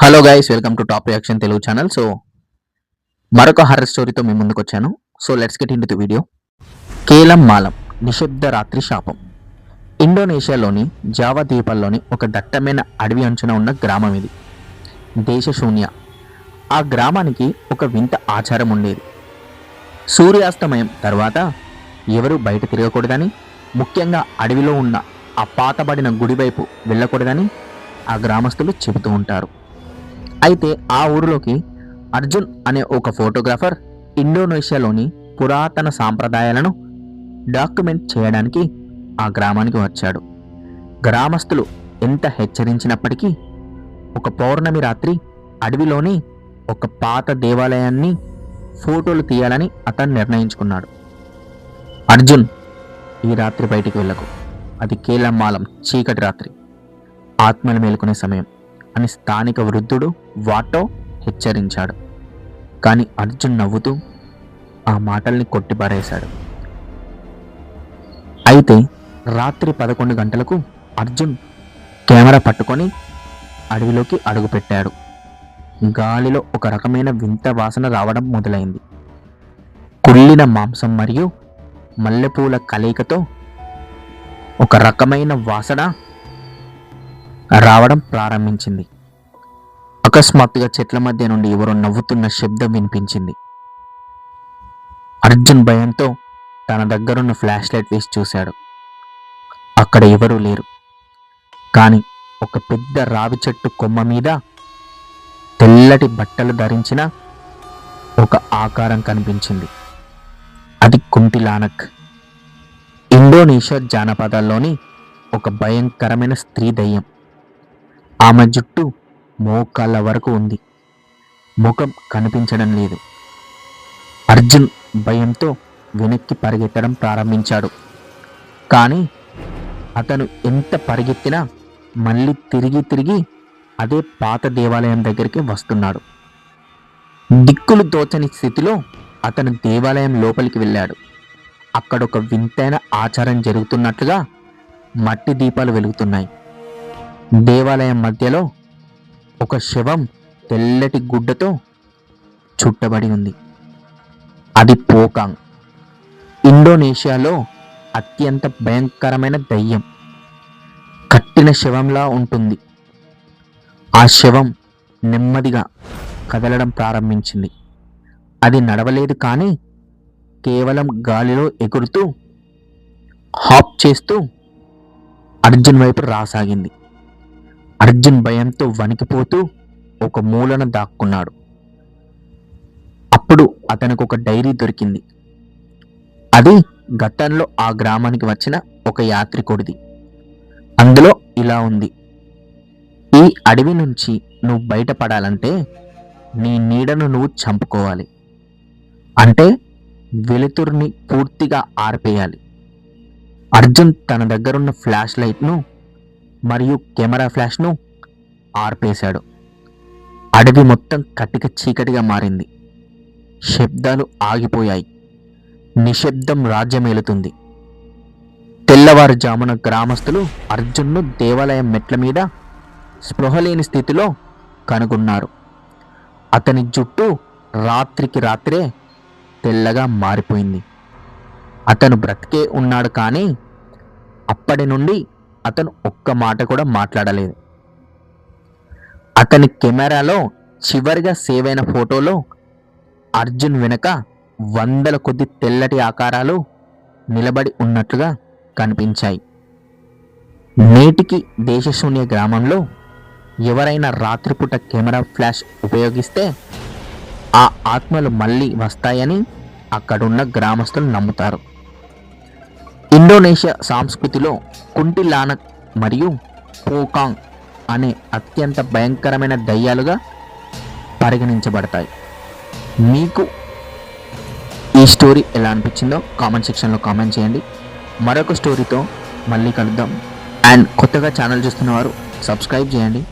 Hello guys, welcome to top reaction Telugu channel. So మరొక horror స్టోరీతో మీ ముందుకు వచ్చాను. So let's get into the video. కేలం మాలం నిశ్శబ్ద రాత్రి శాపం. ఇండోనేషియాలోని జావా ద్వీపాల్లోని ఒక దట్టమైన అడవి అంచున ఉన్న గ్రామం ఇది. దేశశూన్య. ఆ గ్రామానికి ఒక వింత ఆచారం ఉండేది. సూర్యాస్తమయం తర్వాత ఎవరూ బయట తిరగకూడదని, ముఖ్యంగా అడవిలో ఉన్న ఆ పాతబడిన గుడి వైపు వెళ్ళకూడదని ఆ గ్రామస్తులు చెబుతూ ఉంటారు. అయితే ఆ ఊరిలోకి అర్జున్ అనే ఒక ఫోటోగ్రాఫర్ ఇండోనేషియాలోని పురాతన సాంప్రదాయాలను డాక్యుమెంట్ చేయడానికి ఆ గ్రామానికి వచ్చాడు. గ్రామస్తులు ఎంత హెచ్చరించినప్పటికీ ఒక పౌర్ణమి రాత్రి అడవిలోని ఒక పాత దేవాలయాన్ని ఫోటోలు తీయాలని అతను నిర్ణయించుకున్నాడు. అర్జున్, ఈ రాత్రి బయటికి వెళ్ళకు, అది కేలమ్మాలం చీకటి రాత్రి, ఆత్మలు మేలుకునే సమయం అని స్థానిక వృద్ధుడు వాటో హెచ్చరించాడు. కానీ అర్జున్ నవ్వుతూ ఆ మాటల్ని కొట్టిపారేశాడు. అయితే రాత్రి 11 గంటలకు అర్జున్ కెమెరా పట్టుకొని అడవిలోకి అడుగుపెట్టాడు. గాలిలో ఒక రకమైన వింత వాసన రావడం మొదలైంది. కుళ్ళిన మాంసం మరియు మల్లెపూల కలయికతో ఒక రకమైన వాసన రావడం ప్రారంభించింది. అకస్మాత్తుగా చెట్ల మధ్య నుండి ఎవరో నవ్వుతున్న శబ్దం వినిపించింది. అర్జున్ భయంతో తన దగ్గరున్న ఫ్లాష్ లైట్ వేసి చూశాడు. అక్కడ ఎవరూ లేరు. కానీ ఒక పెద్ద రావి చెట్టు కొమ్మ మీద తెల్లటి బట్టలు ధరించిన ఒక ఆకారం కనిపించింది. అది కుంటిలానక్, ఇండోనేషియా జానపదాల్లోని ఒక భయంకరమైన స్త్రీ దయ్యం. ఆమె జుట్టు మోకాళ్ళ వరకు ఉంది. ముఖం కనిపించడం లేదు. అర్జున్ భయంతో వెనక్కి పరిగెత్తడం ప్రారంభించాడు. కానీ అతను ఎంత పరిగెత్తినా మళ్ళీ తిరిగి అదే పాత దేవాలయం దగ్గరికి వస్తున్నాడు. దిక్కులు తోచని స్థితిలో అతను దేవాలయం లోపలికి వెళ్ళాడు. అక్కడ ఒక వింతైన ఆచారం జరుగుతున్నట్లుగా మట్టి దీపాలు వెలుగుతున్నాయి. దేవాలయం మధ్యలో ఒక శవం తెల్లటి గుడ్డతో చుట్టబడి ఉంది. అది పోకాంగ్, ఇండోనేషియాలో అత్యంత భయంకరమైన దయ్యం. కట్టిన శవంలా ఉంటుంది. ఆ శవం నెమ్మదిగా కదలడం ప్రారంభించింది. అది నడవలేదు, కానీ కేవలం గాలిలో ఎగురుతూ హాప్ చేస్తూ అర్జున్ వైపు రాసాగింది. అర్జున్ భయంతో వణికిపోతూ ఒక మూలన దాక్కున్నాడు. అప్పుడు అతనికి ఒక డైరీ దొరికింది. అది గతంలో ఆ గ్రామానికి వచ్చిన ఒక యాత్రికుడిది. అందులో ఇలా ఉంది: ఈ అడవి నుంచి నువ్వు బయటపడాలంటే నీ నీడను నువ్వు చంపుకోవాలి. అంటే వెలుతురుని పూర్తిగా ఆర్పేయాలి. అర్జున్ తన దగ్గరున్న ఫ్లాష్ లైట్ను మరియు కెమెరా ఫ్లాష్ను ఆర్పేశాడు. అడవి మొత్తం కటిక చీకటిగా మారింది. శబ్దాలు ఆగిపోయాయి. నిశ్శబ్దం రాజ్యమేలుతుంది. తెల్లవారుజామున గ్రామస్తులు అర్జున్ను దేవాలయం మెట్ల మీద స్పృహలేని స్థితిలో కనుగొన్నారు. అతని జుట్టు రాత్రికి రాత్రే తెల్లగా మారిపోయింది. అతను బ్రతికే ఉన్నాడు, కానీ అప్పటి నుండి అతను ఒక్క మాట కూడా మాట్లాడలేదు. అతని కెమెరాలో చివరిగా సేవ్ అయిన ఫోటోలో అర్జున్ వెనక వందల కొద్ది తెల్లటి ఆకారాలు నిలబడి ఉన్నట్లుగా కనిపించాయి. నేటికి దేశశూన్య గ్రామంలో ఎవరైనా రాత్రిపూట కెమెరా ఫ్లాష్ ఉపయోగిస్తే ఆ ఆత్మలు మళ్ళీ వస్తాయని అక్కడున్న గ్రామస్తులు నమ్ముతారు. ఇండోనేషియా సంస్కృతిలో కుంటిలానక్ మరియు పోకాంగ్ అనే అత్యంత భయంకరమైన దయ్యాలుగా పరిగణించబడతాయి. మీకు ఈ స్టోరీ ఎలా అనిపించిందో కామెంట్ సెక్షన్లో కామెంట్ చేయండి. మరొక స్టోరీతో మళ్ళీ కలుద్దాం. అండ్ కొత్తగా ఛానల్ చూస్తున్న వారు సబ్స్క్రైబ్ చేయండి.